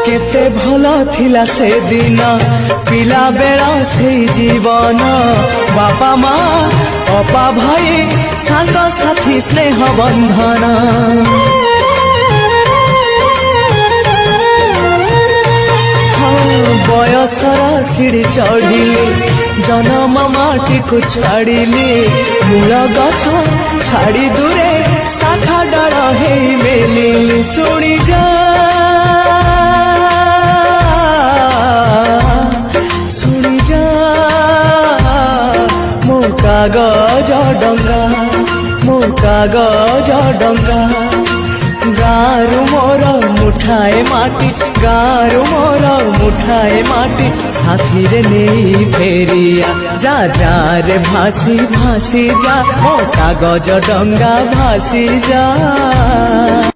केते भला थिला से दिन पिला बेला से जीवन बापा माँ अपा भाई सांग साथी स्नेह बंधन बयसर सीढ़ी चढ़िले जन्म माटी को छाड़िले मूल गछ छाड़ी दूरे शाखा डाल हे मेलिली शुणी जा शुणी जा मो कागज डंगा मो कागज डंगा गारु मोर मुठाए माटी गारु मोर मुठाए माटी साथी रे नहीं फेरिया जा जा रे भासी भासी जा मो कागज डंगा भासी जा।